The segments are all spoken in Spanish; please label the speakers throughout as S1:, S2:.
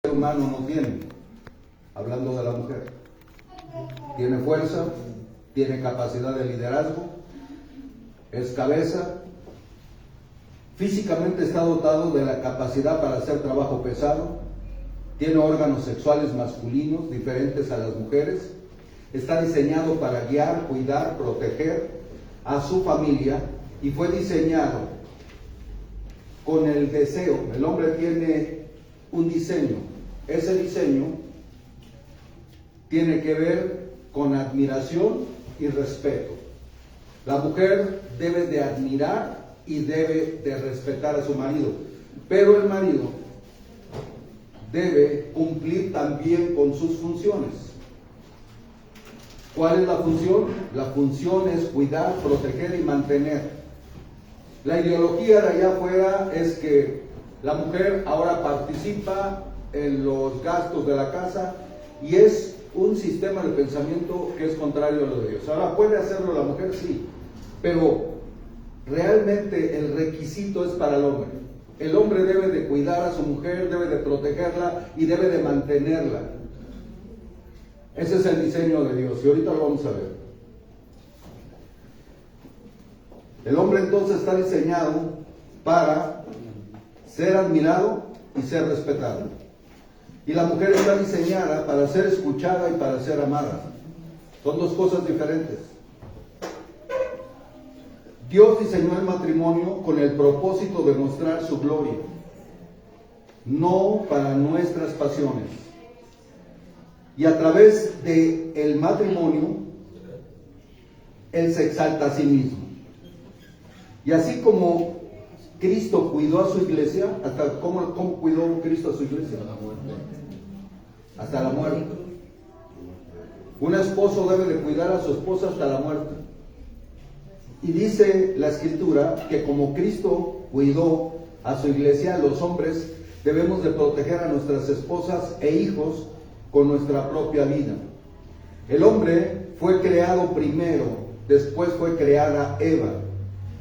S1: ser humano no tiene, hablando de la mujer. Tiene fuerza, tiene capacidad de liderazgo, es cabeza, físicamente está dotado de la capacidad para hacer trabajo pesado, tiene órganos sexuales masculinos diferentes a las mujeres, está diseñado para guiar, cuidar, proteger a su familia y fue diseñado con el deseo. El hombre tiene un diseño, ese diseño tiene que ver con admiración y respeto. La mujer debe de admirar y debe de respetar a su marido, pero el marido debe cumplir también con sus funciones. ¿Cuál es la función? La función es cuidar, proteger y mantener. La ideología de allá afuera es que la mujer ahora participa en los gastos de la casa y es un sistema de pensamiento que es contrario a lo de Dios. Ahora, ¿puede hacerlo la mujer? Sí, pero realmente el requisito es para el hombre. El hombre debe de cuidar a su mujer, debe de protegerla y debe de mantenerla. Ese es el diseño de Dios y ahorita lo vamos a ver. El hombre entonces está diseñado para ser admirado y ser respetado. Y la mujer está diseñada para ser escuchada y para ser amada. Son dos cosas diferentes. Dios diseñó el matrimonio con el propósito de mostrar su gloria, no para nuestras pasiones. Y a través del matrimonio, Él se exalta a sí mismo. Y así como Cristo cuidó a su iglesia, hasta ¿cómo cuidó Cristo a su iglesia? Hasta la muerte. Un esposo debe de cuidar a su esposa hasta la muerte. Y dice la Escritura que como Cristo cuidó a su iglesia, los hombres debemos de proteger a nuestras esposas e hijos con nuestra propia vida. El hombre fue creado primero, después fue creada Eva,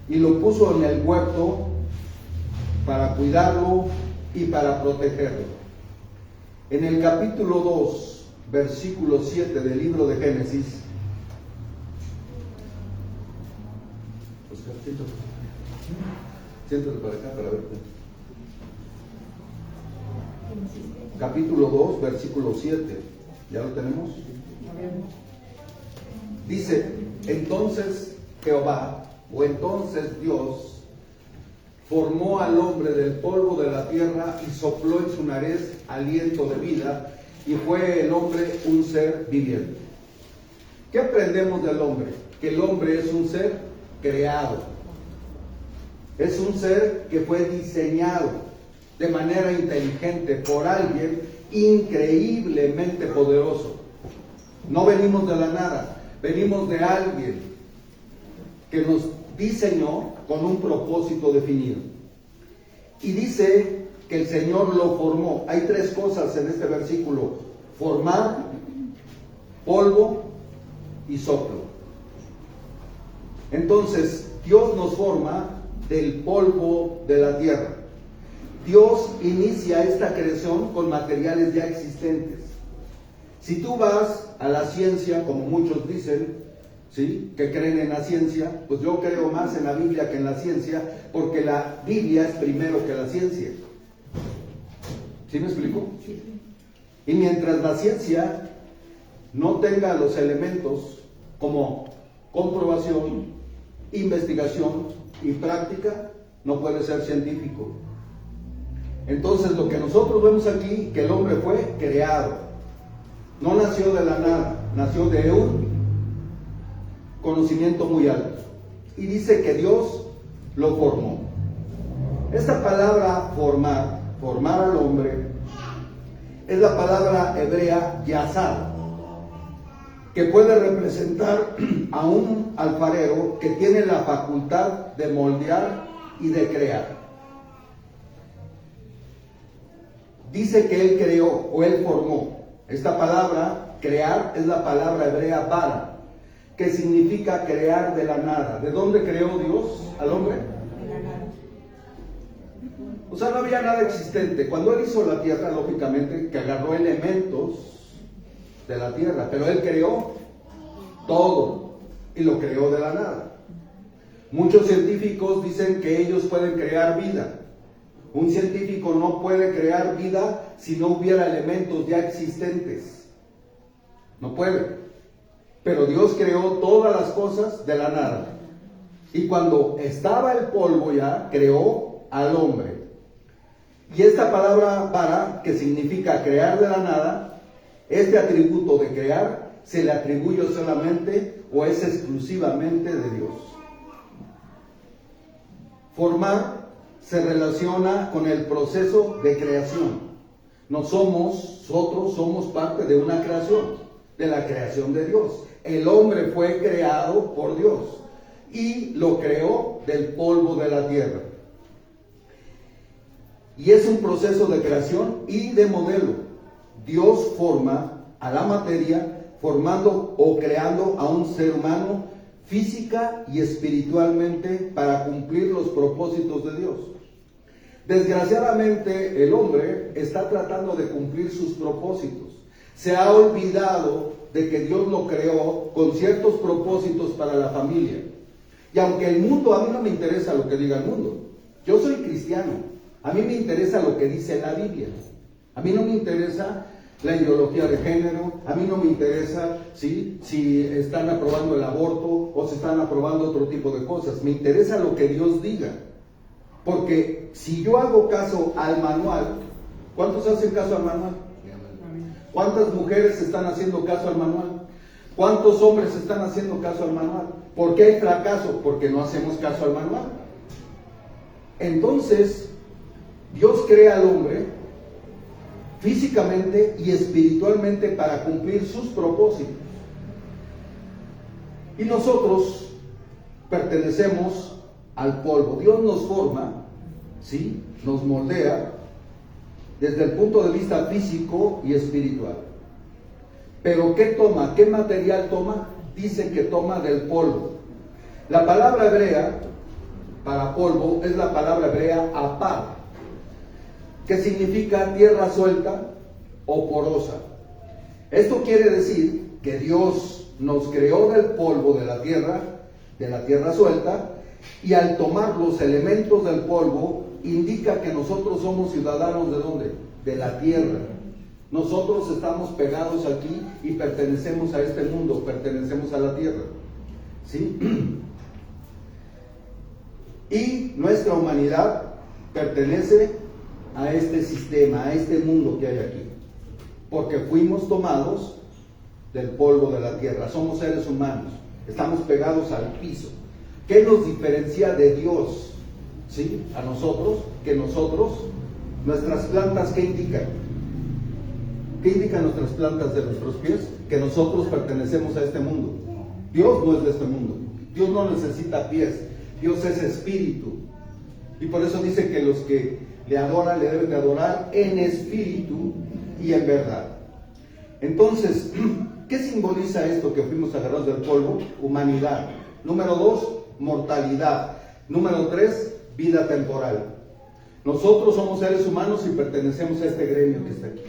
S1: y lo puso en el huerto para cuidarlo y para protegerlo. En el capítulo 2, versículo 7 del libro de Génesis, siéntate para acá para verte. Capítulo 2, versículo 7. ¿Ya lo tenemos? Dice, entonces Jehová, o entonces Dios, formó al hombre del polvo de la tierra y sopló en su nariz aliento de vida, y fue el hombre un ser viviente. ¿Qué aprendemos del hombre? Que el hombre es un ser creado. Es un ser que fue diseñado de manera inteligente por alguien increíblemente poderoso. No venimos de la nada, venimos de alguien que nos diseñó con un propósito definido. Y dice que el Señor lo formó. Hay tres cosas en este versículo: formar, polvo y soplo. Entonces, Dios nos forma del polvo de la tierra. Dios inicia esta creación con materiales ya existentes. Si tú vas a la ciencia, como muchos dicen, ¿sí?, que creen en la ciencia, pues yo creo más en la Biblia que en la ciencia, porque la Biblia es primero que la ciencia. ¿Sí me explico? Sí. Y mientras la ciencia no tenga los elementos como comprobación, investigación y práctica, no puede ser científico. Entonces lo que nosotros vemos aquí, que el hombre fue creado, no nació de la nada, nació de un conocimiento muy alto. Y dice que Dios lo formó. Esta palabra formar, formar al hombre, es la palabra hebrea yazar, que puede representar a un alfarero que tiene la facultad de moldear y de crear. Dice que Él creó o Él formó. Esta palabra, crear, es la palabra hebrea bara, que significa crear de la nada. ¿De dónde creó Dios al hombre? O sea, no había nada existente. Cuando Él hizo la tierra, lógicamente, que agarró elementos de la tierra, pero Él creó todo y lo creó de la nada. Muchos científicos dicen que ellos pueden crear vida. Un científico no puede crear vida si no hubiera elementos ya existentes. No puede. Pero Dios creó todas las cosas de la nada. Y cuando estaba el polvo ya, creó al hombre. Y esta palabra para, que significa crear de la nada, este atributo de crear se le atribuye solamente o es exclusivamente de Dios. Formar se relaciona con el proceso de creación. Nosotros somos parte de una creación, de la creación de Dios. El hombre fue creado por Dios y lo creó del polvo de la tierra. Y es un proceso de creación y de modelo. Dios forma a la materia, formando o creando a un ser humano física y espiritualmente para cumplir los propósitos de Dios. Desgraciadamente, el hombre está tratando de cumplir sus propósitos. Se ha olvidado de que Dios lo creó con ciertos propósitos para la familia. Y aunque el mundo, a mí no me interesa lo que diga el mundo. Yo soy cristiano. A mí me interesa lo que dice la Biblia. A mí no me interesa la ideología de género. A mí no me interesa si están aprobando el aborto o si están aprobando otro tipo de cosas. Me interesa lo que Dios diga. Porque si yo hago caso al manual, ¿cuántos hacen caso al manual? ¿Cuántas mujeres están haciendo caso al manual? ¿Cuántos hombres están haciendo caso al manual? ¿Por qué hay fracaso? Porque no hacemos caso al manual. Entonces, Dios crea al hombre físicamente y espiritualmente para cumplir sus propósitos. Y nosotros pertenecemos al polvo. Dios nos forma, ¿sí? Nos moldea desde el punto de vista físico y espiritual. Pero ¿qué toma? ¿Qué material toma? Dice que toma del polvo. La palabra hebrea para polvo es la palabra hebrea apar, que significa tierra suelta o porosa. Esto quiere decir que Dios nos creó del polvo de la tierra suelta, y al tomar los elementos del polvo, indica que nosotros somos ciudadanos ¿de dónde? De la tierra. Nosotros estamos pegados aquí y pertenecemos a este mundo, pertenecemos a la tierra. ¿Sí? Y nuestra humanidad pertenece a este sistema, a este mundo que hay aquí. Porque fuimos tomados del polvo de la tierra. Somos seres humanos. Estamos pegados al piso. ¿Qué nos diferencia de Dios? ¿Sí? A nosotros, que nosotros, nuestras plantas, ¿qué indican? ¿Qué indican nuestras plantas de nuestros pies? Que nosotros pertenecemos a este mundo. Dios no es de este mundo. Dios no necesita pies. Dios es espíritu. Y por eso dice que los que le adoran, le deben de adorar en espíritu y en verdad. Entonces, ¿qué simboliza esto que fuimos agarrados del polvo? Humanidad. Número 2, mortalidad. Número 3, vida temporal. Nosotros somos seres humanos y pertenecemos a este gremio que está aquí.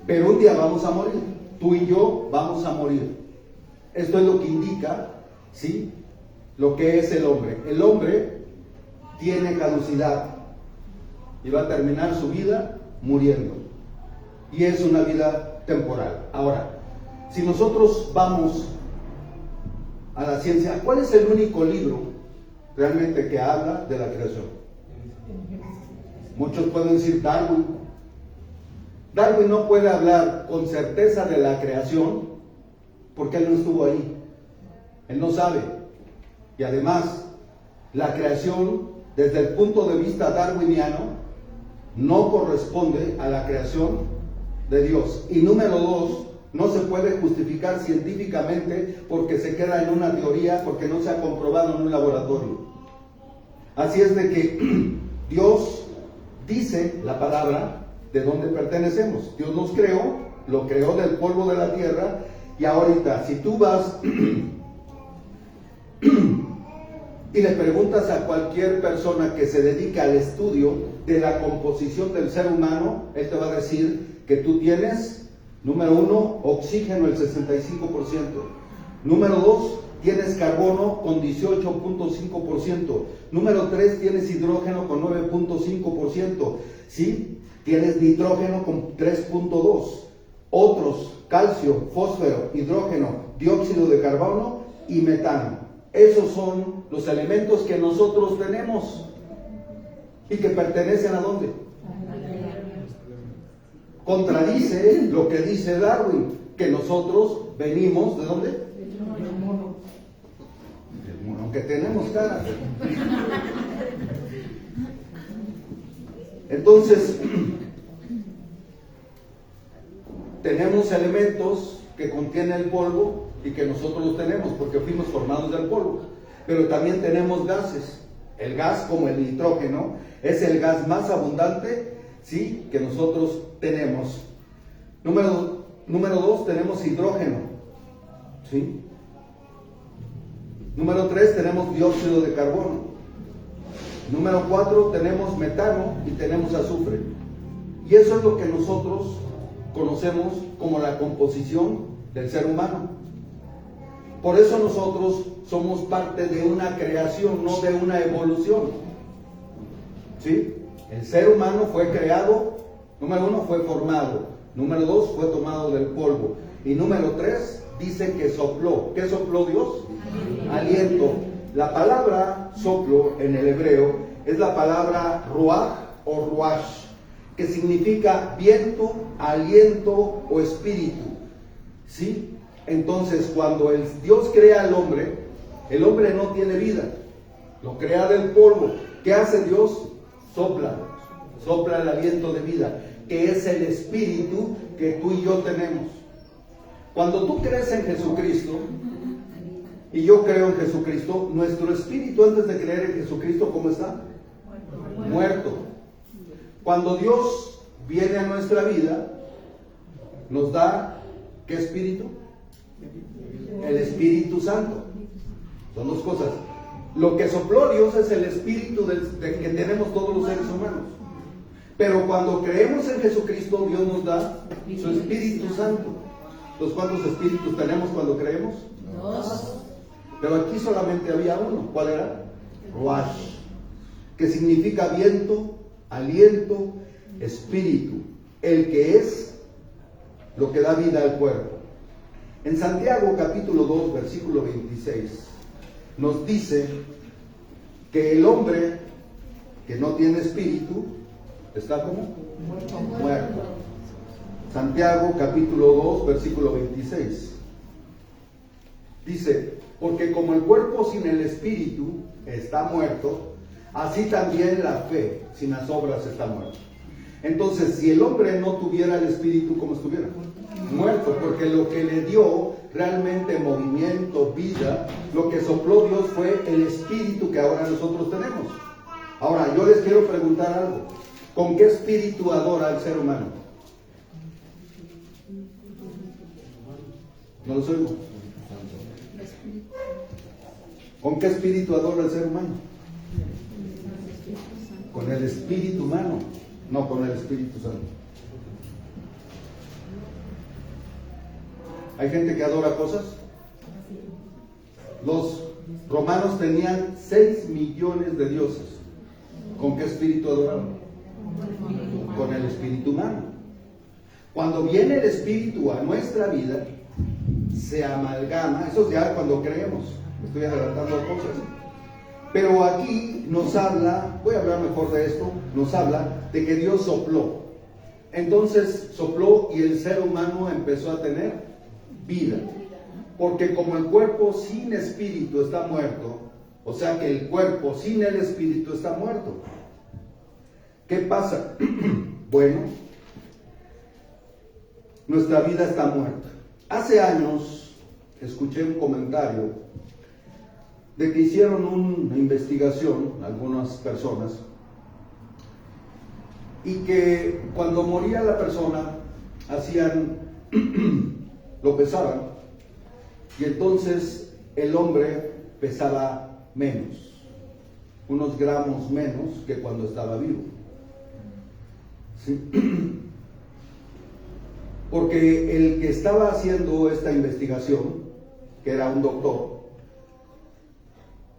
S1: Pero un día vamos a morir. Tú y yo vamos a morir. Esto es lo que indica, ¿sí?, lo que es el hombre. El hombre tiene caducidad y va a terminar su vida muriendo. Y es una vida temporal. Ahora, si nosotros vamos a la ciencia, ¿cuál es el único libro realmente que habla de la creación? Muchos pueden decir Darwin. Darwin no puede hablar con certeza de la creación porque él no estuvo ahí. Él no sabe. Y además, la creación, desde el punto de vista darwiniano, no corresponde a la creación de Dios. Y número 2, no se puede justificar científicamente porque se queda en una teoría, porque no se ha comprobado en un laboratorio. Así es de que Dios dice la palabra de dónde pertenecemos. Dios nos creó, lo creó del polvo de la tierra, y ahorita, si tú vas y le preguntas a cualquier persona que se dedica al estudio de la composición del ser humano, él te va a decir que tú tienes, número 1, oxígeno el 65%, número 2, tienes carbono con 18.5%, número 3, tienes hidrógeno con 9.5%, ¿sí? Tienes nitrógeno con 3.2%, otros, calcio, fósforo, hidrógeno, dióxido de carbono y metano. Esos son los elementos que nosotros tenemos y que pertenecen ¿a dónde? Contradice lo que dice Darwin, que nosotros venimos ¿de dónde? Del mono. Aunque tenemos cara. Entonces, tenemos elementos que contienen el polvo y que nosotros los tenemos porque fuimos formados del polvo, pero también tenemos gases. El gas, como el nitrógeno, es el gas más abundante, ¿sí?, que nosotros tenemos. Número 2, tenemos hidrógeno, ¿sí? Número 3, tenemos dióxido de carbono. Número 4, tenemos metano y tenemos azufre. Y eso es lo que nosotros conocemos como la composición del ser humano. Por eso nosotros somos parte de una creación, no de una evolución. ¿Sí? El ser humano fue creado, número 1, fue formado, número 2, fue tomado del polvo, y número 3, dice que sopló. ¿Qué sopló Dios? Aliento. La palabra soplo en el hebreo es la palabra ruach o ruach, que significa viento, aliento o espíritu. ¿Sí? Entonces, cuando Dios crea al hombre, el hombre no tiene vida, lo crea del polvo. ¿Qué hace Dios? Sopla el aliento de vida, que es el espíritu que tú y yo tenemos. Cuando tú crees en Jesucristo, y yo creo en Jesucristo, nuestro espíritu antes de creer en Jesucristo, ¿cómo está? Muerto. Cuando Dios viene a nuestra vida, nos da, ¿qué espíritu? El Espíritu Santo. Son dos cosas. Lo que sopló Dios es el espíritu que tenemos todos los seres humanos. Pero cuando creemos en Jesucristo, Dios nos da su Espíritu Santo. ¿Los cuántos espíritus tenemos cuando creemos? 2. Pero aquí solamente había uno. ¿Cuál era? Ruach, que significa viento, aliento, espíritu, el que es lo que da vida al cuerpo. En Santiago capítulo 2, versículo 26, nos dice que el hombre que no tiene espíritu está como muerto. Santiago capítulo 2, versículo 26. Dice, porque como el cuerpo sin el espíritu está muerto, así también la fe sin las obras está muerta. Entonces, si el hombre no tuviera el espíritu, ¿cómo estuviera? Muerto, porque lo que le dio realmente movimiento, vida, lo que sopló Dios fue el espíritu que ahora nosotros tenemos. Ahora, yo les quiero preguntar algo. ¿Con qué espíritu adora el ser humano? No los oigo. ¿Con qué espíritu adora el ser humano? Con el espíritu humano, no con el Espíritu Santo. ¿Hay gente que adora cosas? Los romanos tenían 6 millones de dioses. ¿Con qué espíritu adoraban? Con el espíritu humano. Cuando viene el espíritu a nuestra vida, se amalgama, eso es ya cuando creemos. Estoy adelantando cosas. Pero aquí nos habla, voy a hablar mejor de esto, nos habla de que Dios sopló. Entonces sopló y el ser humano empezó a tener vida. Porque como el cuerpo sin espíritu está muerto, o sea que el cuerpo sin el espíritu está muerto. ¿Qué pasa? Bueno, nuestra vida está muerta. Hace años escuché un comentario de que hicieron una investigación, algunas personas, y que cuando moría la persona, lo pesaban, y entonces el hombre pesaba menos. unos gramos menos que cuando estaba vivo. ¿Sí? Porque el que estaba haciendo esta investigación, que era un doctor,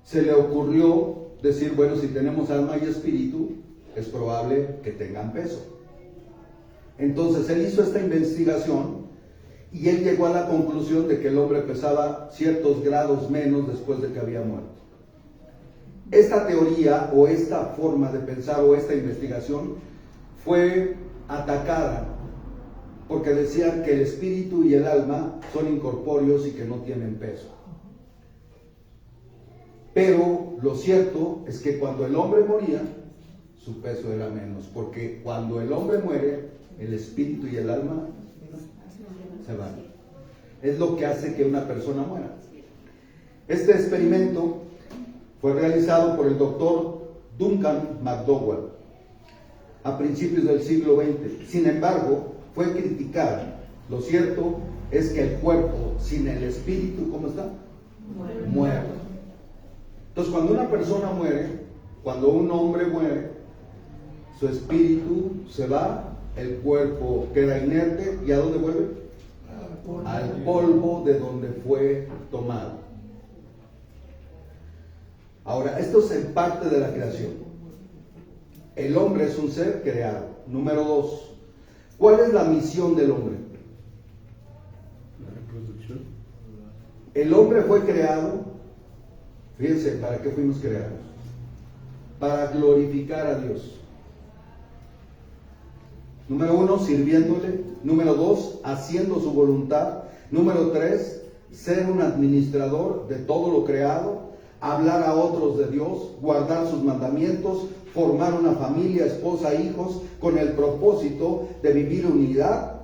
S1: se le ocurrió decir, bueno, si tenemos alma y espíritu, es probable que tengan peso. Entonces él hizo esta investigación y él llegó a la conclusión de que el hombre pesaba ciertos grados menos después de que había muerto. Esta teoría o esta forma de pensar o esta investigación fue atacada porque decían que el espíritu y el alma son incorpóreos y que no tienen peso. Pero lo cierto es que cuando el hombre moría, su peso era menos, porque cuando el hombre muere, el espíritu y el alma se van. Es lo que hace que una persona muera. Este experimento fue realizado por el doctor Duncan McDowell a principios del siglo XX. Sin embargo, fue criticado. Lo cierto es que el cuerpo sin el espíritu, ¿cómo está? Muerto. Entonces, cuando una persona muere, cuando un hombre muere, su espíritu se va, el cuerpo queda inerte, ¿y a dónde vuelve? Al polvo de donde fue tomado. Ahora, esto es en parte de la creación. El hombre es un ser creado. Número 2. ¿Cuál es la misión del hombre?
S2: La reproducción.
S1: El hombre fue creado, fíjense, ¿para qué fuimos creados? Para glorificar a Dios. Número 1, sirviéndole. Número 2, haciendo su voluntad. Número 3, ser un administrador de todo lo creado. Hablar a otros de Dios, guardar sus mandamientos, formar una familia, esposa, hijos, con el propósito de vivir unidad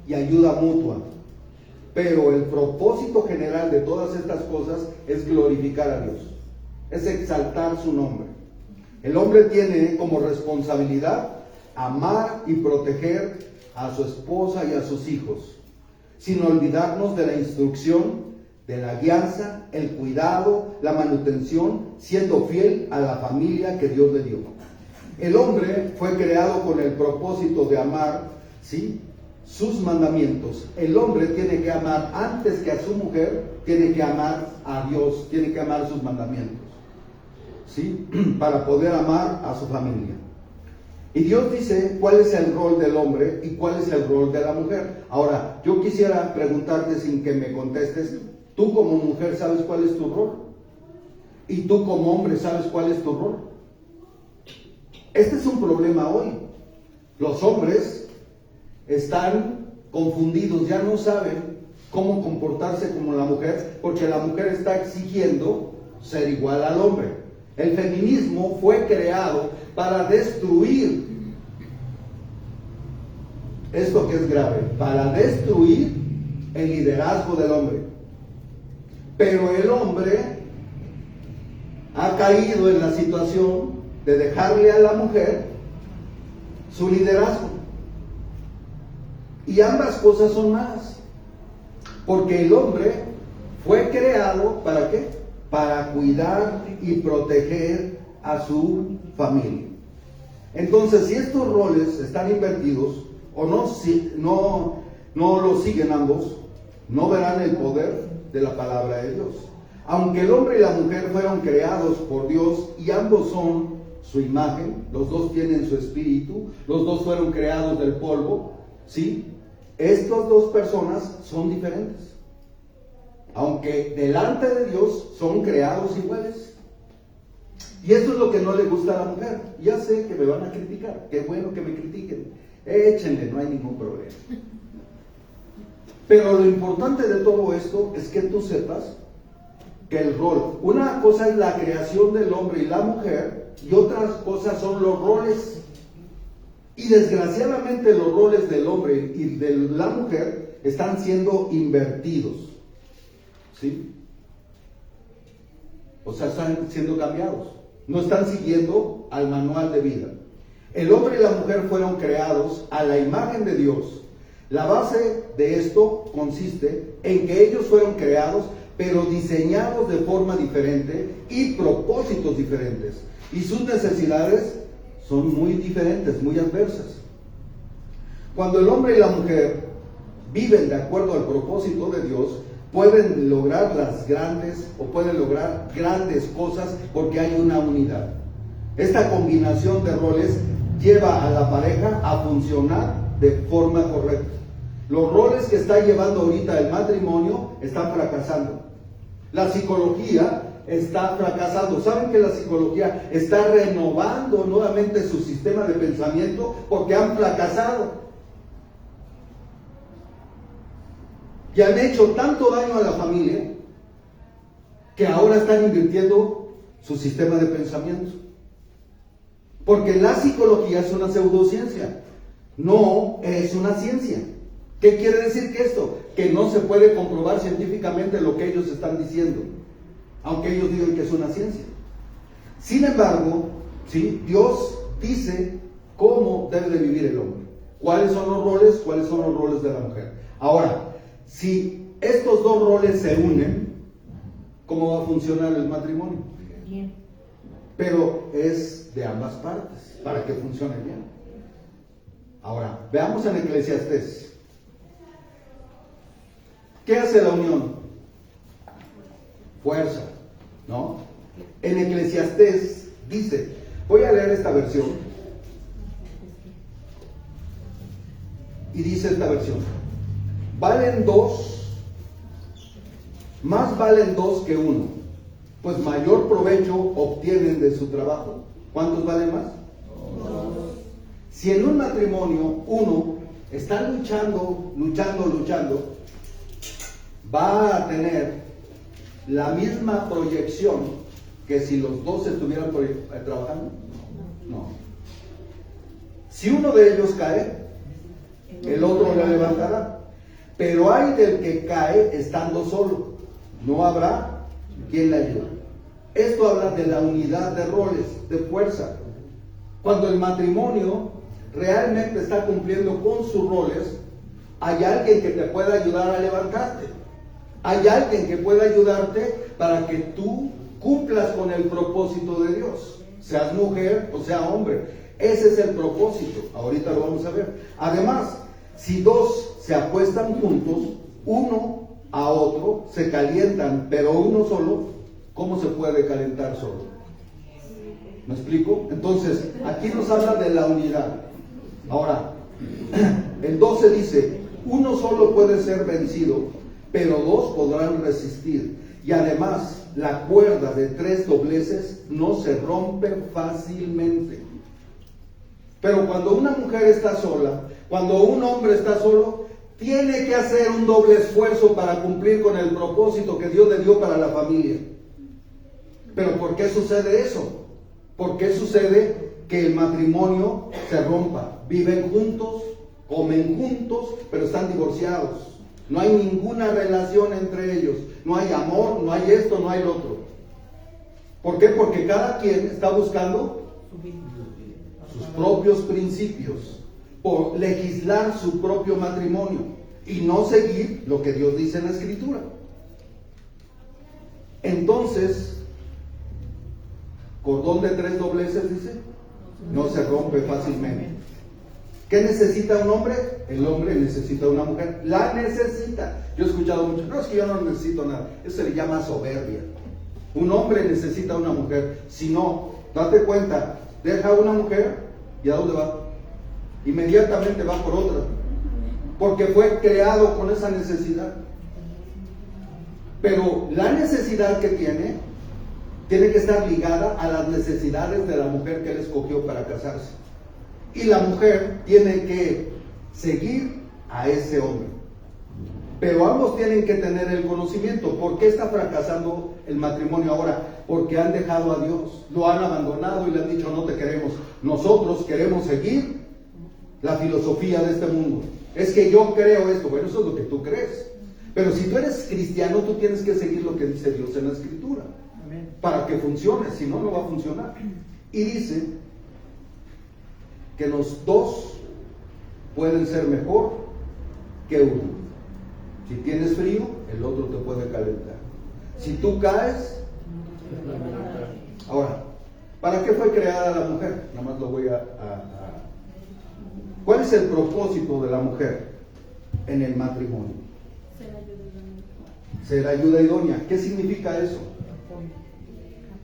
S1: y ayuda mutua. Pero el propósito general de todas estas cosas es glorificar a Dios, es exaltar su nombre. El hombre tiene como responsabilidad amar y proteger a su esposa y a sus hijos, sin olvidarnos de la instrucción, de la guianza, el cuidado, la manutención, siendo fiel a la familia que Dios le dio. El hombre fue creado con el propósito de amar, ¿sí?, sus mandamientos. El hombre tiene que amar antes que a su mujer, tiene que amar a Dios, tiene que amar sus mandamientos, ¿sí?, para poder amar a su familia. Y Dios dice cuál es el rol del hombre y cuál es el rol de la mujer. Ahora, yo quisiera preguntarte sin que me contestes, ¿tú como mujer sabes cuál es tu rol? ¿Y tú como hombre sabes cuál es tu rol? Este es un problema hoy. Los hombres están confundidos, ya no saben cómo comportarse como la mujer, porque la mujer está exigiendo ser igual al hombre. El feminismo fue creado para destruir esto que es grave, para destruir el liderazgo del hombre. Pero el hombre ha caído en la situación de dejarle a la mujer su liderazgo. Y ambas cosas son malas, porque el hombre fue creado ¿para qué? Para cuidar y proteger a su familia. Entonces, si estos roles están invertidos o no lo siguen ambos, no verán el poder de la palabra de Dios. Aunque el hombre y la mujer fueron creados por Dios y ambos son su imagen, los dos tienen su espíritu, los dos fueron creados del polvo, ¿sí? Estas dos personas son diferentes. Aunque delante de Dios son creados iguales. Y esto es lo que no le gusta a la mujer. Ya sé que me van a criticar, qué bueno que me critiquen, échenle, no hay ningún problema. Pero lo importante de todo esto es que tú sepas que el rol, una cosa es la creación del hombre y la mujer, y otras cosas son los roles. Y desgraciadamente los roles del hombre y de la mujer están siendo invertidos, ¿sí? O sea, están siendo cambiados. No están siguiendo al manual de vida. El hombre y la mujer fueron creados a la imagen de Dios. La base de esto consiste en que ellos fueron creados, pero diseñados de forma diferente y propósitos diferentes. y sus necesidades son muy diferentes, muy adversas. Cuando el hombre y la mujer viven de acuerdo al propósito de Dios, pueden lograr grandes cosas porque hay una unidad. Esta combinación de roles lleva a la pareja a funcionar de forma correcta. Los roles que está llevando ahorita el matrimonio están fracasando. La psicología está fracasando. ¿Saben que la psicología está renovando nuevamente su sistema de pensamiento porque han fracasado? Y han hecho tanto daño a la familia que ahora están invirtiendo su sistema de pensamiento. Porque la psicología es una pseudociencia, no es una ciencia. ¿Qué quiere decir que esto? Que no se puede comprobar científicamente lo que ellos están diciendo, aunque ellos digan que es una ciencia. Sin embargo, ¿sí? Dios dice cómo debe de vivir el hombre. ¿Cuáles son los roles de la mujer? Ahora, si estos dos roles se unen, ¿cómo va a funcionar el matrimonio? Bien. Pero es de ambas partes, para que funcione bien. Ahora, veamos en Eclesiastés. ¿Qué hace la unión? Fuerza, ¿no? En Eclesiastés dice, voy a leer esta versión, y dice esta versión: más valen dos que uno, pues mayor provecho obtienen de su trabajo. ¿Cuántos valen más? Dos. Si en un matrimonio uno está luchando, va a tener la misma proyección que si los dos estuvieran trabajando. No. Si uno de ellos cae, el otro le levantará. Pero hay del que cae estando solo, no habrá quien le ayude. Esto habla de la unidad de roles, de fuerza. Cuando el matrimonio realmente está cumpliendo con sus roles, hay alguien que te pueda ayudar a levantarte. Hay alguien que pueda ayudarte para que tú cumplas con el propósito de Dios, seas mujer o sea hombre. Ese es el propósito. Ahorita lo vamos a ver. Además, si dos se acuestan juntos, uno a otro, se calientan, pero uno solo, ¿cómo se puede calentar solo? ¿Me explico? Entonces, aquí nos habla de la unidad. Ahora, el 12 dice, uno solo puede ser vencido, pero dos podrán resistir. Y además, la cuerda de 3 dobleces no se rompe fácilmente. Pero cuando una mujer está sola, cuando un hombre está solo, tiene que hacer un doble esfuerzo para cumplir con el propósito que Dios le dio para la familia. ¿Pero por qué sucede eso? ¿Por qué sucede que el matrimonio se rompa? Viven juntos, comen juntos, pero están divorciados. No hay ninguna relación entre ellos. No hay amor, no hay esto, no hay lo otro. ¿Por qué? Porque cada quien está buscando sus propios principios, por legislar su propio matrimonio y no seguir lo que Dios dice en la Escritura. Entonces, cordón de 3 dobleces, dice, no se rompe fácilmente. ¿Qué necesita un hombre? El hombre necesita una mujer. La necesita. Yo he escuchado mucho, no, es que yo no necesito nada. Eso se le llama soberbia. Un hombre necesita una mujer. Si no, date cuenta, deja una mujer y ¿a dónde va? Inmediatamente va por otra. Porque fue creado con esa necesidad. Pero la necesidad que tiene que estar ligada a las necesidades de la mujer que él escogió para casarse. Y la mujer tiene que seguir a ese hombre. Pero ambos tienen que tener el conocimiento. ¿Por qué está fracasando el matrimonio ahora? Porque han dejado a Dios, lo han abandonado y le han dicho no te queremos. Nosotros queremos seguir la filosofía de este mundo. Es que yo creo esto. Bueno, eso es lo que tú crees. Pero si tú eres cristiano, tú tienes que seguir lo que dice Dios en la Escritura. Amén. Para que funcione, si no, no va a funcionar. Y dice que los dos pueden ser mejor que uno. Si tienes frío, el otro te puede calentar. Si tú caes, ahora, ¿Para qué fue creada la mujer? Nada más lo voy ¿Cuál es el propósito de la mujer en el matrimonio? Ser ayuda idónea. ¿Qué significa eso?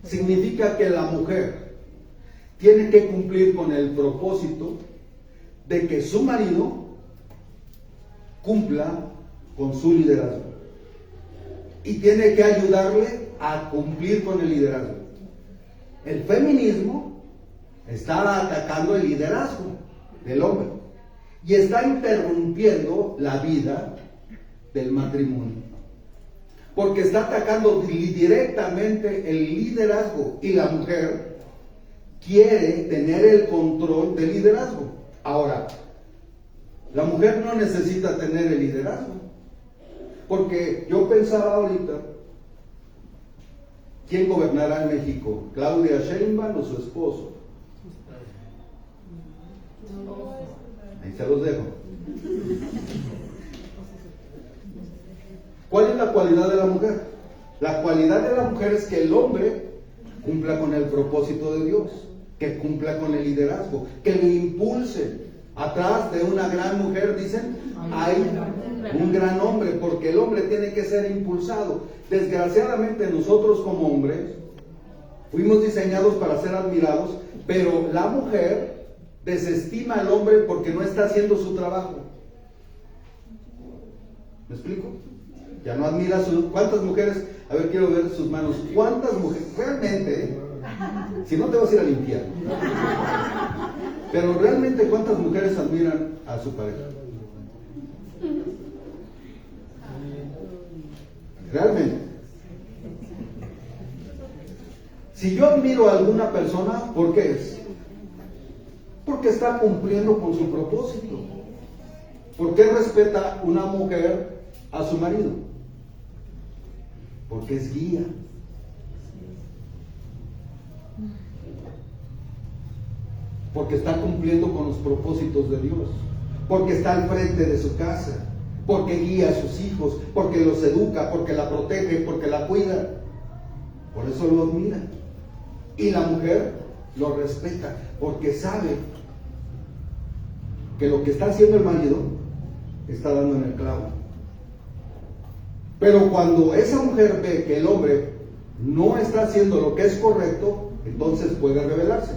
S1: Significa que la mujer tiene que cumplir con el propósito de que su marido cumpla con su liderazgo. Y tiene que ayudarle a cumplir con el liderazgo. El feminismo está atacando el liderazgo del hombre y está interrumpiendo la vida del matrimonio, porque está atacando directamente el liderazgo, y la mujer quiere tener el control del liderazgo. Ahora, la mujer no necesita tener el liderazgo, porque yo pensaba ahorita, ¿quién gobernará en México? ¿Claudia Sheinbaum o su esposo? Ahí se los dejo. ¿Cuál es la cualidad de la mujer? La cualidad de la mujer es que el hombre cumpla con el propósito de Dios, que cumpla con el liderazgo, que le impulse. Atrás de una gran mujer, dicen, hay un gran hombre, porque el hombre tiene que ser impulsado. Desgraciadamente nosotros como hombres fuimos diseñados para ser admirados, pero la mujer desestima al hombre porque no está haciendo su trabajo. ¿Me explico? Ya no admira ¿Cuántas mujeres? A ver, quiero ver sus manos. ¿Cuántas mujeres? Realmente, si no te vas a ir al infierno. Pero realmente, ¿cuántas mujeres admiran a su pareja? Realmente. Si yo admiro a alguna persona, ¿por qué es? Porque está cumpliendo con su propósito. ¿Por qué respeta una mujer a su marido? Porque es guía. Porque está cumpliendo con los propósitos de Dios. Porque está al frente de su casa. Porque guía a sus hijos. Porque los educa. Porque la protege. Porque la cuida. Por eso lo admira. Y la mujer lo respeta. Porque sabe que lo que está haciendo el marido está dando en el clavo. Pero cuando esa mujer ve que el hombre no está haciendo lo que es correcto, entonces puede rebelarse.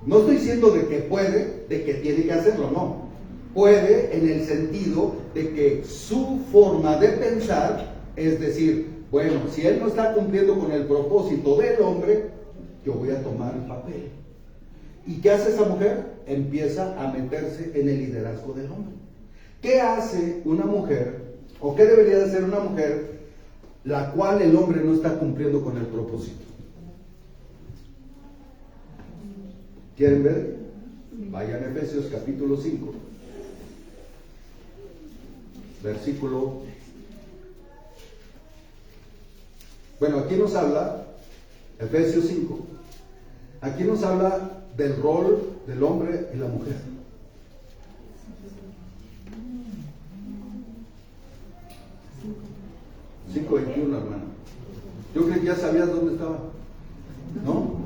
S1: No estoy diciendo de que puede, de que tiene que hacerlo, no. Puede en el sentido de que su forma de pensar es decir, bueno, si él no está cumpliendo con el propósito del hombre, yo voy a tomar el papel. ¿Y qué hace esa mujer? Empieza a meterse en el liderazgo del hombre. ¿Qué hace una mujer, o qué debería de hacer una mujer, la cual el hombre no está cumpliendo con el propósito? ¿Quieren ver? Vayan a Efesios capítulo 5, versículo. Bueno, aquí nos habla, Efesios 5, aquí nos habla del rol del hombre y la mujer. Cinco 21, hermano. Yo creí que ya sabías dónde estaba. ¿No?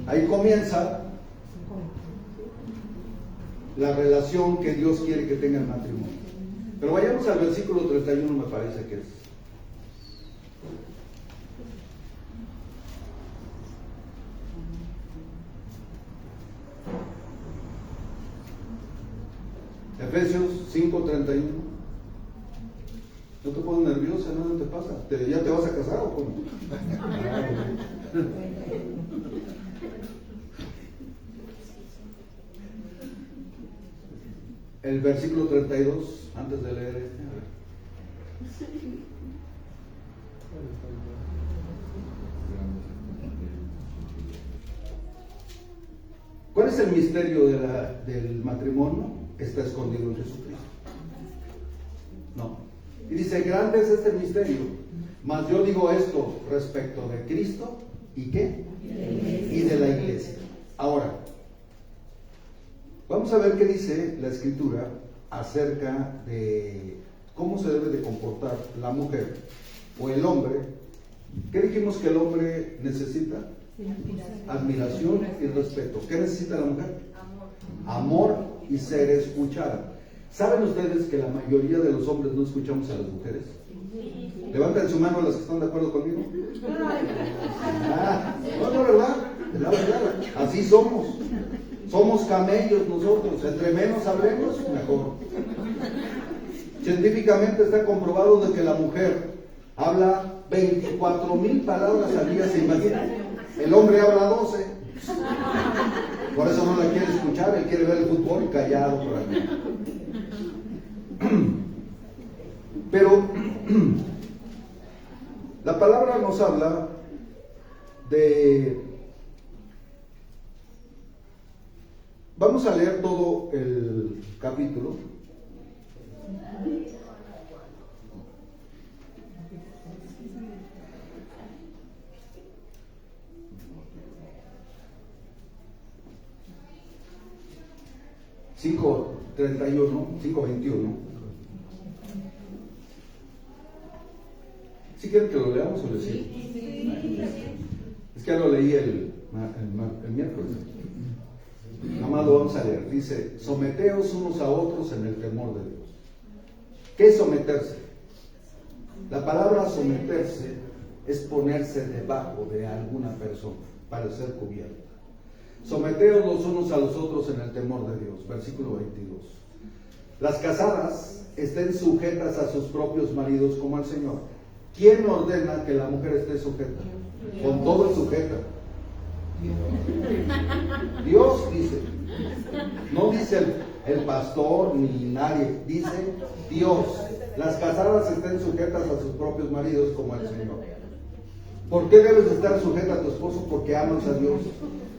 S1: Ahí comienza la relación que Dios quiere que tenga el matrimonio. Pero vayamos al versículo 31, me parece que es. Efesios 5:31. ¿No te pones nerviosa? ¿No te pasa? ¿Ya te vas a casar o cómo? El versículo 32, antes de leer este. ¿Cuál es el misterio del matrimonio? Está escondido en Jesucristo. No. Y dice, grande es este misterio, mas yo digo esto respecto de Cristo, ¿y qué? Y de la iglesia. Ahora, vamos a ver qué dice la Escritura acerca de cómo se debe de comportar la mujer o el hombre ¿Qué dijimos que el hombre necesita? Admiración y respeto. ¿Qué necesita la mujer? Amor y ser escuchada. ¿Saben ustedes que la mayoría de los hombres no escuchamos a las mujeres? Levanten su mano las que están de acuerdo conmigo. No, ¿verdad? Es la verdad. Así somos. Somos camellos nosotros. Entre menos hablemos, mejor. Científicamente está comprobado de que la mujer habla 24,000 palabras al día, ¿se imaginan? El hombre habla 12. Por eso no la quiere escuchar, él quiere ver el fútbol callado por ahí. Pero la palabra nos habla de... Vamos a leer todo el capítulo. Cinco 31, 5:21. ¿Sí quieren que lo leamos o les sigo? Es que ya lo leí el miércoles. Nada más lo vamos a leer. Dice: someteos unos a otros en el temor de Dios. ¿Qué es someterse? La palabra someterse es ponerse debajo de alguna persona para ser cubierta. Someteos los unos a los otros en el temor de Dios. Versículo 22. Las casadas estén sujetas a sus propios maridos como al Señor. ¿Quién ordena que la mujer esté sujeta? Con todo es sujeta. Dios dice. No dice el pastor ni nadie. Dice Dios. Las casadas estén sujetas a sus propios maridos como al Señor. ¿Por qué debes estar sujeta a tu esposo? Porque amas a Dios.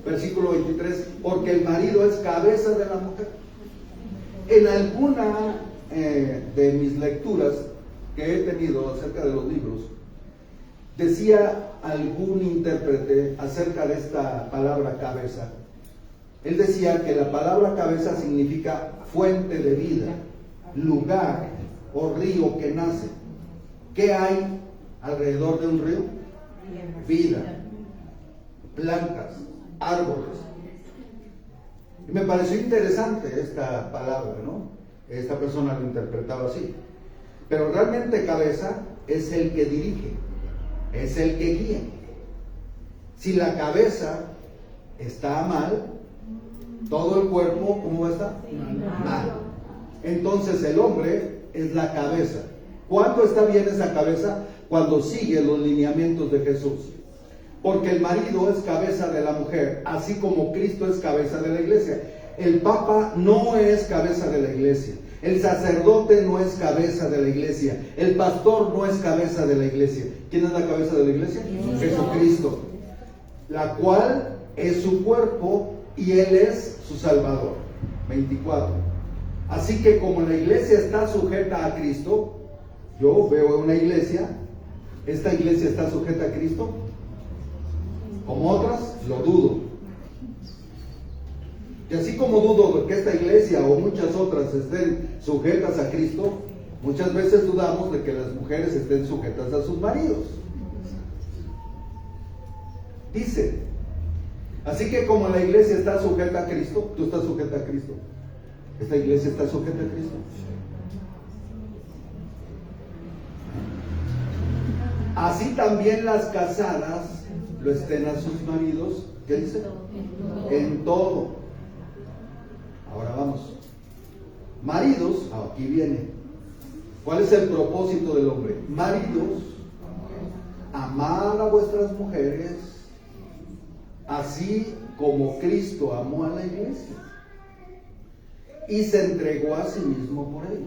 S1: Versículo 23. Porque el marido es cabeza de la mujer. En alguna de mis lecturas que he tenido acerca de los libros, decía algún intérprete acerca de esta palabra cabeza. Él decía que la palabra cabeza significa fuente de vida, lugar o río que nace. ¿Qué hay alrededor de un río? Vida, plantas, árboles. Y me pareció interesante esta palabra, ¿no? Esta persona lo interpretaba así. Pero realmente cabeza es el que dirige, es el que guía. Si la cabeza está mal, todo el cuerpo, ¿cómo va a estar? Mal. Entonces el hombre es la cabeza. ¿Cuándo está bien esa cabeza? Cuando sigue los lineamientos de Jesús. Porque el marido es cabeza de la mujer, así como Cristo es cabeza de la iglesia. El Papa no es cabeza de la iglesia. El sacerdote no es cabeza de la iglesia. El pastor no es cabeza de la iglesia. ¿Quién es la cabeza de la iglesia? Jesucristo. La cual es su cuerpo y Él es su Salvador. 24. Así que como la iglesia está sujeta a Cristo, yo veo una iglesia, ¿esta iglesia está sujeta a Cristo? Como otras, lo dudo. Y así como dudo que esta iglesia o muchas otras estén sujetas a Cristo, muchas veces dudamos de que las mujeres estén sujetas a sus maridos. Dice, así que como la iglesia está sujeta a Cristo, tú estás sujeta a Cristo. ¿Esta iglesia está sujeta a Cristo? Así también las casadas lo estén a sus maridos. ¿Qué dice? En todo. Ahora vamos. Maridos, aquí viene. ¿Cuál es el propósito del hombre? Maridos, amad a vuestras mujeres, así como Cristo amó a la iglesia y se entregó a sí mismo por ella.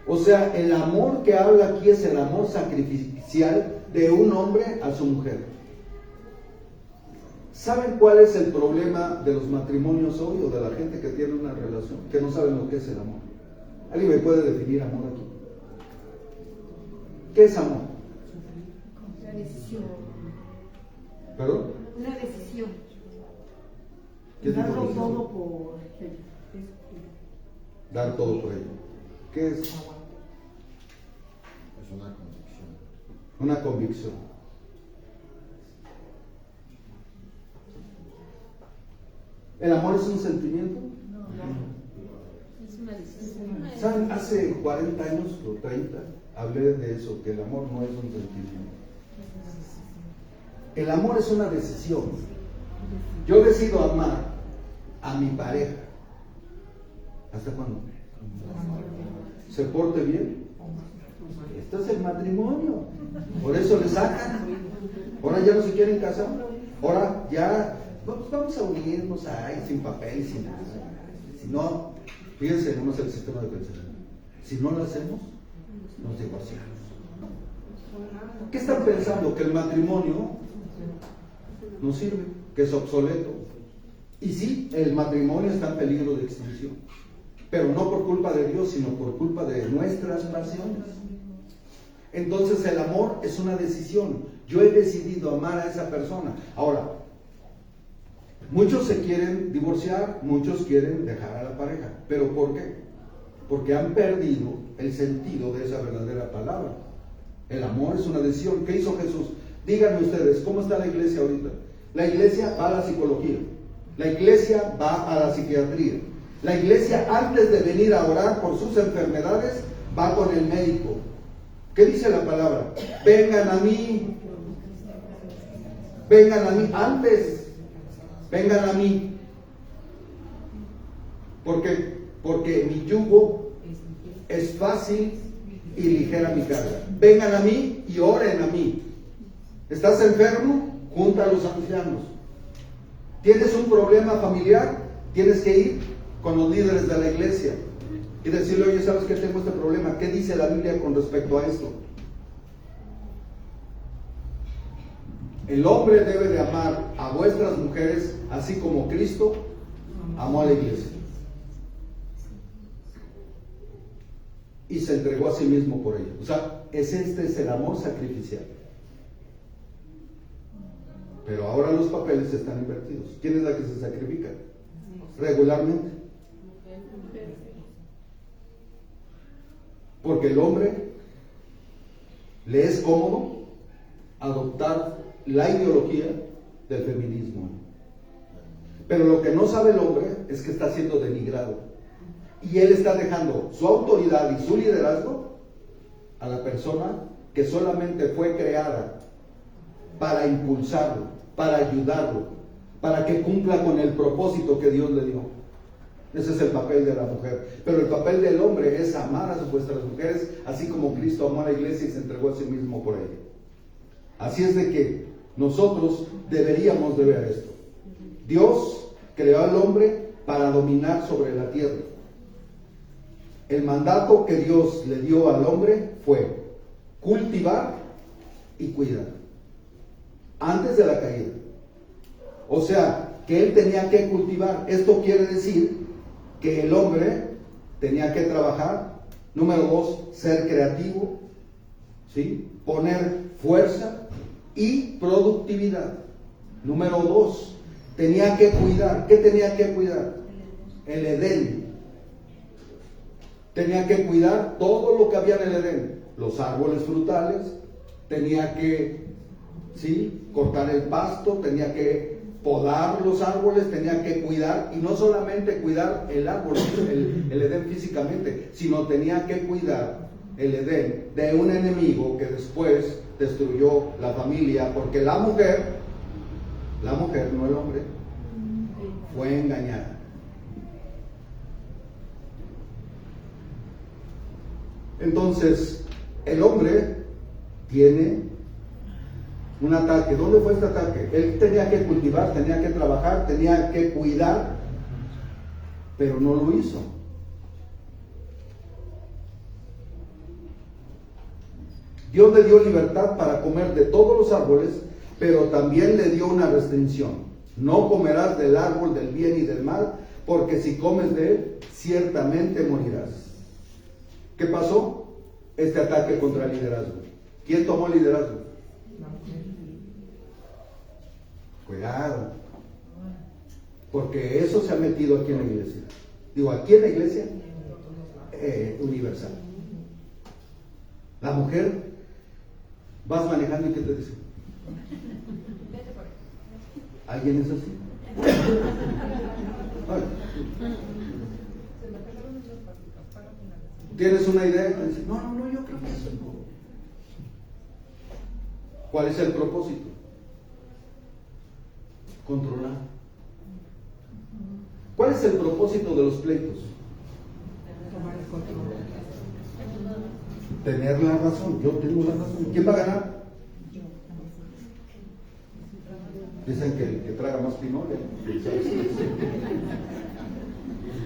S1: O sea, el amor que habla aquí es el amor sacrificial de un hombre a su mujer. ¿Saben cuál es el problema de los matrimonios hoy o de la gente que tiene una relación? Que no saben lo que es el amor. ¿Alguien me puede definir amor aquí? ¿Qué es amor?
S3: Una decisión.
S1: ¿Perdón?
S3: Una decisión.
S1: ¿Qué tipo de
S3: Darlo
S1: decisión?
S3: todo por él.
S1: Dar todo por ello. ¿Qué es?
S4: Es una convicción.
S1: Una convicción. ¿El amor es un sentimiento?
S3: Es una decisión.
S1: ¿Saben? Hace 40 años o 30 hablé de eso, que el amor no es un sentimiento. El amor es una decisión. Yo decido amar a mi pareja. ¿Hasta cuándo? ¿Se porte bien? Esto es el matrimonio. Por eso le sacan. Ahora ya no se quieren casar. Ahora ya vamos a unirnos ahí sin papel y sin nada. Si no, fíjense nomás el sistema de pensamiento. Si no lo hacemos, nos divorciamos. ¿Qué están pensando? Que el matrimonio no sirve, que es obsoleto. Y sí, el matrimonio está en peligro de extinción, pero no por culpa de Dios, sino por culpa de nuestras pasiones. Entonces el amor es una decisión. Yo he decidido amar a esa persona. Ahora, muchos se quieren divorciar, muchos quieren dejar a la pareja. ¿Pero por qué? Porque han perdido el sentido de esa verdadera palabra. El amor es una decisión. ¿Qué hizo Jesús? Díganme ustedes, ¿cómo está la iglesia ahorita? La iglesia va a la psicología. La iglesia va a la psiquiatría. La iglesia, antes de venir a orar por sus enfermedades, va con el médico. ¿Qué dice la palabra? Vengan a mí. Vengan a mí antes. Vengan a mí. ¿Por qué? Porque mi yugo es fácil y ligera mi carga. Vengan a mí y oren a mí. ¿Estás enfermo? Junta a los ancianos. ¿Tienes un problema familiar? Tienes que ir con los líderes de la iglesia y decirle, oye, ¿sabes que tengo este problema? ¿Qué dice la Biblia con respecto a esto? El hombre debe de amar a vuestras mujeres así como Cristo amó a la iglesia y se entregó a sí mismo por ella. O sea, este es el amor sacrificial. Pero ahora los papeles están invertidos. ¿Quién es la que se sacrifica? Regularmente. Porque el hombre le es cómodo adoptar la ideología del feminismo. Pero lo que no sabe el hombre es que está siendo denigrado. Y él está dejando su autoridad y su liderazgo a la persona que solamente fue creada para impulsarlo, para ayudarlo, para que cumpla con el propósito que Dios le dio. Ese es el papel de la mujer. Pero el papel del hombre es amar a vuestras mujeres, así como Cristo amó a la iglesia y se entregó a sí mismo por ella. Así es de que nosotros deberíamos de ver esto. Dios creó al hombre para dominar sobre la tierra. El mandato que Dios le dio al hombre fue cultivar y cuidar. Antes de la caída. O sea, que él tenía que cultivar. Esto quiere decir que el hombre tenía que trabajar. Número 2, ser creativo, ¿sí? Poner fuerza y productividad. Número 2, tenía que cuidar. ¿Qué tenía que cuidar? El Edén. Tenía que cuidar todo lo que había en el Edén. Los árboles frutales. Tenía que, ¿sí?, cortar el pasto. Tenía que podar los árboles. Tenía que cuidar. Y no solamente cuidar el árbol, el Edén físicamente, sino tenía que cuidar el Edén de un enemigo que después destruyó la familia, porque la mujer, no el hombre, fue engañada. Entonces, el hombre tiene un ataque. ¿Dónde fue este ataque? Él tenía que cultivar, tenía que trabajar, tenía que cuidar, pero no lo hizo. Dios le dio libertad para comer de todos los árboles, pero también le dio una restricción. No comerás del árbol del bien y del mal, porque si comes de él, ciertamente morirás. ¿Qué pasó? Este ataque contra el liderazgo. ¿Quién tomó el liderazgo? Cuidado. Porque eso se ha metido aquí en la iglesia. Digo, aquí en la iglesia universal. La mujer, vas manejando y ¿qué te dice? ¿Alguien es así? Tienes una idea y te dicen, no, yo creo que eso no. ¿Cuál es el propósito? Controlar. ¿Cuál es el propósito de los pleitos? Tener la razón. Yo tengo la razón. ¿Quién va a ganar? Dicen que el que traga más pinole.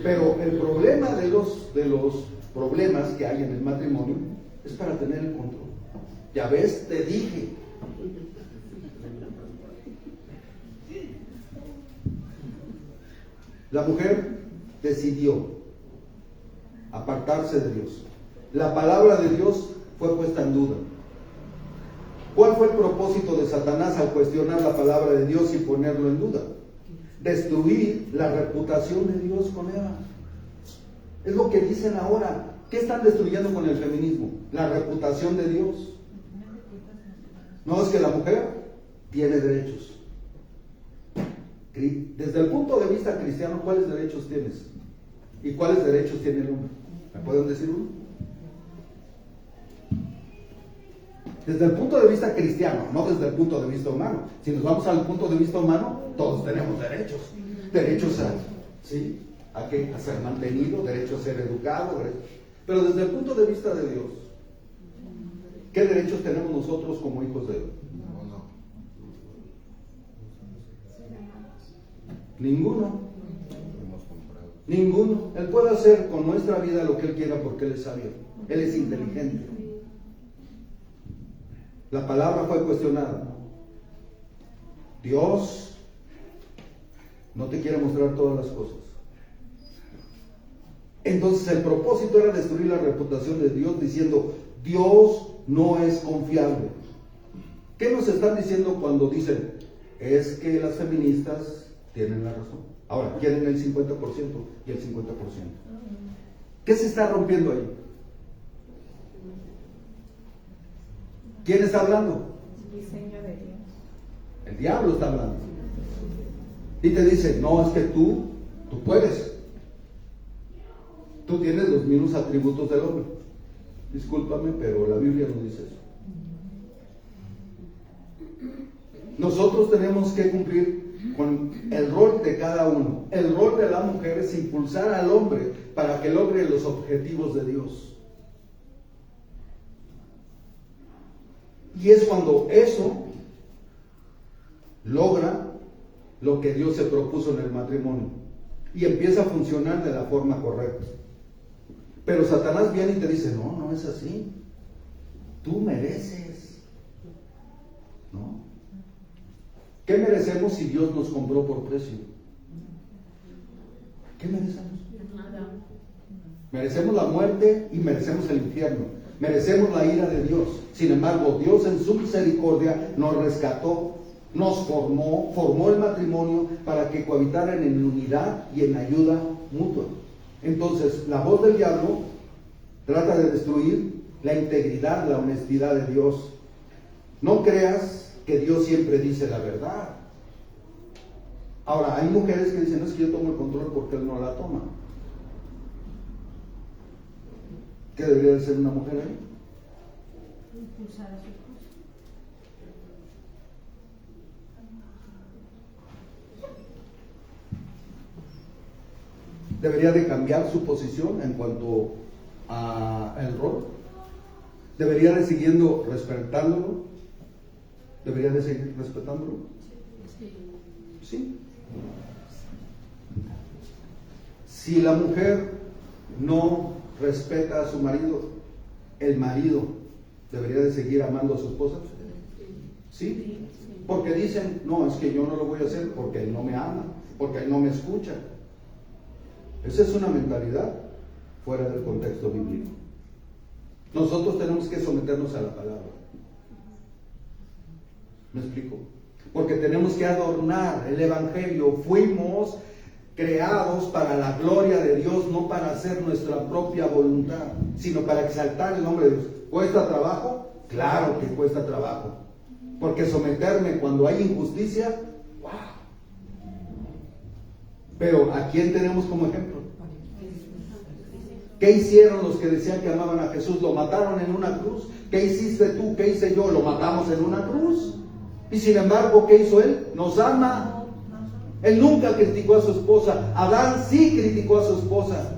S1: Pero el problema de los problemas que hay en el matrimonio es para tener el control. Ya ves, te dije. La mujer decidió apartarse de Dios. La palabra de Dios fue puesta en duda. ¿Cuál fue el propósito de Satanás al cuestionar la palabra de Dios y ponerlo en duda? Destruir la reputación de Dios con Eva. Es lo que dicen ahora. ¿Qué están destruyendo con el feminismo? La reputación de Dios. No, es que la mujer tiene derechos. Desde el punto de vista cristiano, ¿cuáles derechos tienes? ¿Y cuáles derechos tiene el hombre? ¿Me pueden decir uno? Desde el punto de vista cristiano, no desde el punto de vista humano. Si nos vamos al punto de vista humano, todos tenemos derechos. Derechos a, ¿sí? ¿A qué? A ser mantenido, derecho a ser educado. Pero desde el punto de vista de Dios, ¿qué derechos tenemos nosotros como hijos de Dios? Ninguno. Ninguno. Él puede hacer con nuestra vida lo que Él quiera porque Él es sabio. Él es inteligente. La palabra fue cuestionada. Dios no te quiere mostrar todas las cosas. Entonces el propósito era destruir la reputación de Dios diciendo, Dios no es confiable. ¿Qué nos están diciendo cuando dicen, es que las feministas tienen la razón? Ahora, quieren el 50% y el 50%. ¿Qué se está rompiendo ahí? ¿Quién está hablando?
S3: El diseño de Dios.
S1: El diablo está hablando. Y te dice, no, es que tú puedes. Tú tienes los mismos atributos del hombre. Discúlpame, pero la Biblia no dice eso. Nosotros tenemos que cumplir con el rol de cada uno. El rol de la mujer es impulsar al hombre para que logre los objetivos de Dios. Y es cuando eso logra lo que Dios se propuso en el matrimonio y empieza a funcionar de la forma correcta. Pero Satanás viene y te dice, no es así. Tú mereces. ¿No? ¿Qué merecemos si Dios nos compró por precio? ¿Qué merecemos?
S3: Nada.
S1: Merecemos la muerte y merecemos el infierno. Merecemos la ira de Dios. Sin embargo, Dios en su misericordia nos rescató, nos formó el matrimonio para que cohabitaran en unidad y en ayuda mutua. Entonces, la voz del diablo trata de destruir la integridad, la honestidad de Dios. No creas que Dios siempre dice la verdad. Ahora, hay mujeres que dicen, no es que yo tomo el control porque Él no la toma. ¿Qué debería de ser una mujer ahí?
S3: Impulsar a su esposo.
S1: Debería de cambiar su posición en cuanto a el rol. Debería de siguiendo respetándolo. Debería de seguir respetándolo. Sí. Si la mujer no respeta a su marido, el marido debería de seguir amando a su esposa. ¿Sí? Porque dicen, no, es que yo no lo voy a hacer porque él no me ama, porque él no me escucha. Esa es una mentalidad fuera del contexto bíblico. Nosotros tenemos que someternos a la palabra. ¿Me explico? Porque tenemos que adornar el evangelio. Fuimos creados para la gloria de Dios, no para hacer nuestra propia voluntad, sino para exaltar el nombre de Dios. ¿Cuesta trabajo? Claro que cuesta trabajo. Porque someterme cuando hay injusticia, ¡wow! Pero ¿a quién tenemos como ejemplo? ¿Qué hicieron los que decían que amaban a Jesús? ¿Lo mataron en una cruz? ¿Qué hiciste tú? ¿Qué hice yo? Lo matamos en una cruz. Y sin embargo, ¿qué hizo Él? Nos ama. Él nunca criticó a su esposa. Adán sí criticó a su esposa.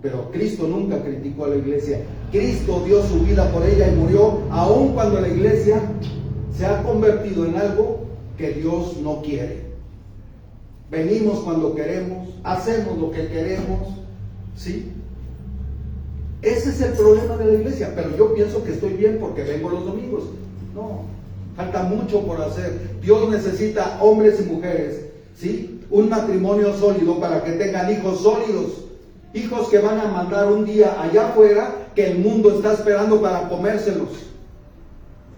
S1: Pero Cristo nunca criticó a la iglesia. Cristo dio su vida por ella y murió, aun cuando la iglesia se ha convertido en algo que Dios no quiere. Venimos cuando queremos, hacemos lo que queremos, ¿sí? Ese es el problema de la iglesia. Pero yo pienso que estoy bien porque vengo los domingos. No, falta mucho por hacer. Dios necesita hombres y mujeres, ¿sí? Un matrimonio sólido para que tengan hijos sólidos. Hijos que van a mandar un día allá afuera que el mundo está esperando para comérselos.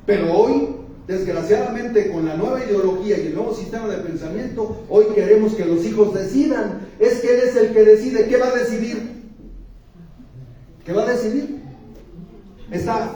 S1: Pero hoy, desgraciadamente, con la nueva ideología y el nuevo sistema de pensamiento, hoy queremos que los hijos decidan. Es que Él es el que decide. ¿Qué va a decidir? ¿Qué va a decidir? Está